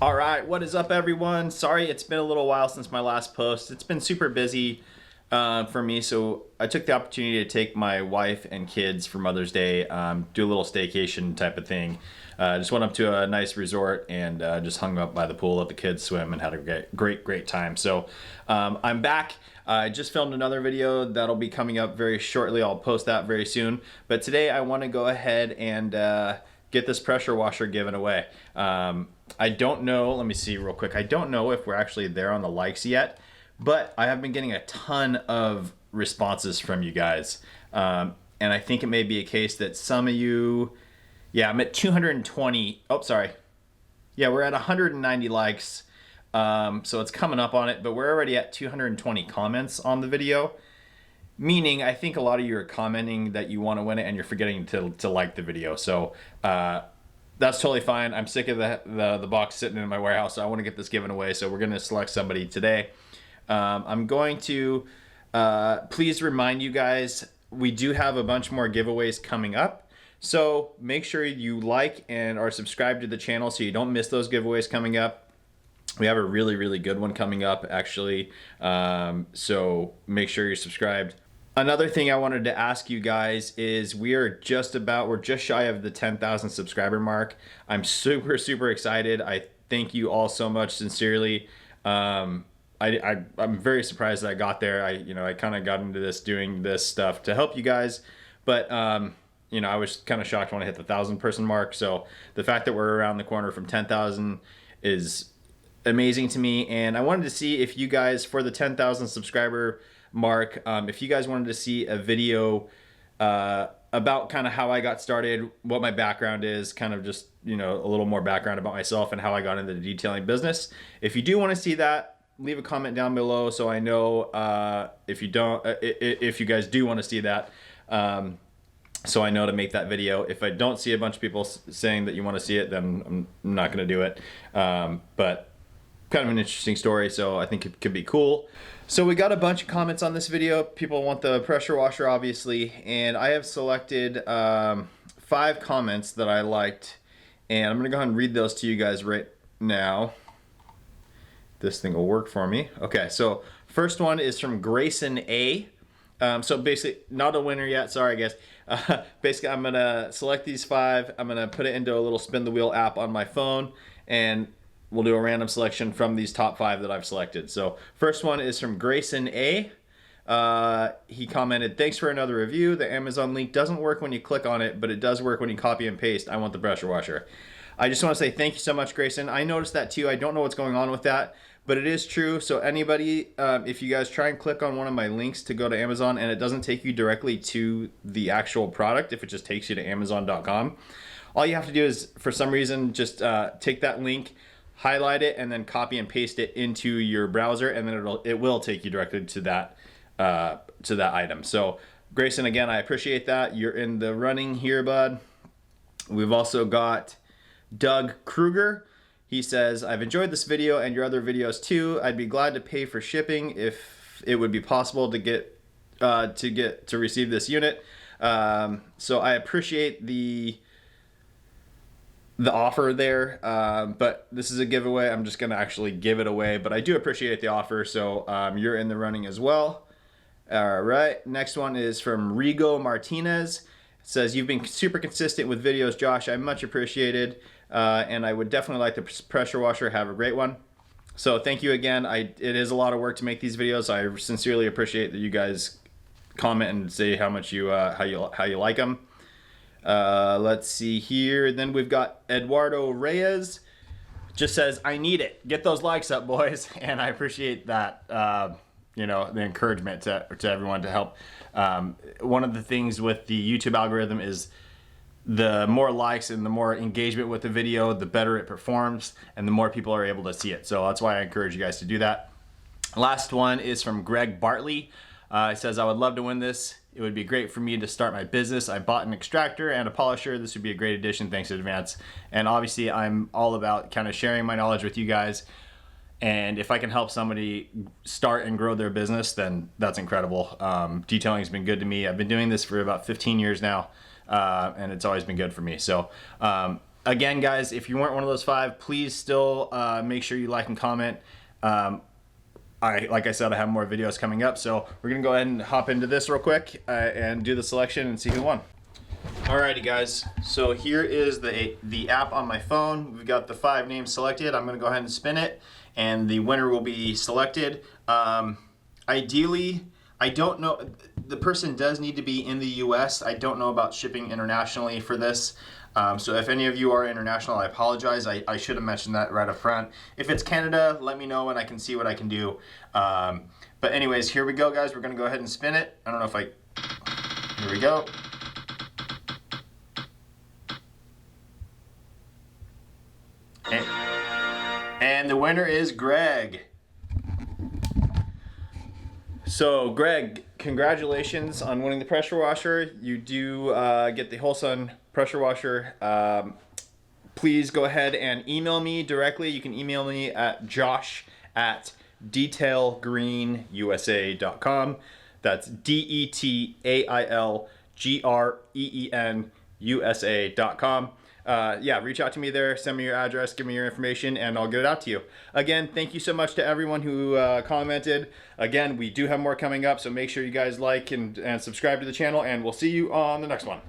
All right, what is up, everyone? Sorry, it's been a little while since my last post. It's been super busy for me, so I took the opportunity to take my wife and kids for Mother's Day, do a little staycation type of thing. Just went up to a nice resort and just hung up by the pool, let the kids swim, and had a great time. So I'm back. I just filmed another video that'll be coming up very shortly. I'll post that very soon. But today I want to go ahead and get this pressure washer given away. I don't know, let me see real quick. I don't know if we're actually there on the likes yet, but I have been getting a ton of responses from you guys. And I think it may be a case that some of you, yeah, I'm at 220, oh, sorry. Yeah, we're at 190 likes. So it's coming up on it, but we're already at 220 comments on the video. Meaning, I think a lot of you are commenting that you want to win it and you're forgetting to like the video. So that's totally fine. I'm sick of the box sitting in my warehouse, so I want to get this given away. So we're going to select somebody today. I'm going to please remind you guys, we do have a bunch more giveaways coming up. So make sure you like and are subscribed to the channel so you don't miss those giveaways coming up. We have a really good one coming up, actually. So make sure you're subscribed. Another thing I wanted to ask you guys is we're just shy of the 10,000 subscriber mark. I'm super excited. I thank you all so much, sincerely. I'm very surprised that I got there. I kind of got into this doing this stuff to help you guys, but I was kind of shocked when I hit the 1,000 person mark. So the fact that we're around the corner from 10,000 is amazing to me. And I wanted to see if you guys, for the 10,000 subscriber mark, if you guys wanted to see a video about kind of how I got started, what my background is, kind of just, a little more background about myself and how I got into the detailing business. If you do want to see that, leave a comment down below so I know if you guys do want to see that, so I know to make that video. If I don't see a bunch of people saying that you want to see it, then I'm not going to do it. But kind of an interesting story, so I think it could be cool. So we got a bunch of comments on this video. People want the pressure washer, obviously, and I have selected 5 comments that I liked, and I'm gonna go ahead and read those to you guys right now. This thing will work for me. Okay, so first one is from Grayson A. So basically, not a winner yet, sorry guys. Basically, I'm gonna select these 5, I'm gonna put it into a little spin the wheel app on my phone, and we'll do a random selection from these top 5 that I've selected. So first one is from Grayson A. He commented, "Thanks for another review. The Amazon link doesn't work when you click on it, but it does work when you copy and paste. I want the pressure washer." I just want to say thank you so much, Grayson. I noticed that too. I don't know what's going on with that, but it is true. So anybody, if you guys try and click on one of my links to go to Amazon and it doesn't take you directly to the actual product, if it just takes you to Amazon.com, all you have to do is, for some reason, just take that link, highlight it, and then copy and paste it into your browser, and then it will take you directly to that item. So Grayson, again, I appreciate that. You're in the running here, bud. We've also got Doug Kruger. He says, "I've enjoyed this video and your other videos too. I'd be glad to pay for shipping if it would be possible to receive this unit." So I appreciate the offer there, but this is a giveaway. I'm just gonna actually give it away, but I do appreciate the offer, so you're in the running as well. All right, next one is from Rigo Martinez. It says, "You've been super consistent with videos, Josh. I much appreciated, and I would definitely like the pressure washer. Have a great one." So thank you again. It is a lot of work to make these videos. I sincerely appreciate that you guys comment and say how much you how you like them. Let's see here. Then we've got Eduardo Reyes. Just says, "I need it. Get those likes up, boys." And I appreciate that, the encouragement to everyone to help. One of the things with the YouTube algorithm is the more likes and the more engagement with the video, the better it performs and the more people are able to see it. So that's why I encourage you guys to do that. Last one is from Greg Bartley. He says, "I would love to win this. It would be great for me to start my business. I bought an extractor and a polisher. This would be a great addition. Thanks in advance." And obviously I'm all about kind of sharing my knowledge with you guys. And if I can help somebody start and grow their business, then that's incredible. Detailing has been good to me. I've been doing this for about 15 years now, and it's always been good for me. So Again, guys, if you weren't one of those 5, please still make sure you like and comment. Like I said, I have more videos coming up, so we're gonna go ahead and hop into this real quick and do the selection and see who won. Alrighty, guys. So here is the app on my phone. We've got the 5 names selected. I'm gonna go ahead and spin it, and the winner will be selected. Ideally, I don't know. The person does need to be in the U.S. I don't know about shipping internationally for this. So if any of you are international, I apologize. I should have mentioned that right up front. If it's Canada, let me know and I can see what I can do. But anyways, here we go, guys. We're gonna go ahead and spin it. I don't know if here we go. And the winner is Greg. So Greg, congratulations on winning the pressure washer. You do get the WholeSun Pressure Washer. Please go ahead and email me directly. You can email me at josh@detailgreenusa.com. That's DETAILGREENUSA.com. Yeah, reach out to me there, send me your address, give me your information, and I'll get it out to you. Again, thank you so much to everyone who commented. Again, we do have more coming up, so make sure you guys like and subscribe to the channel, and we'll see you on the next one.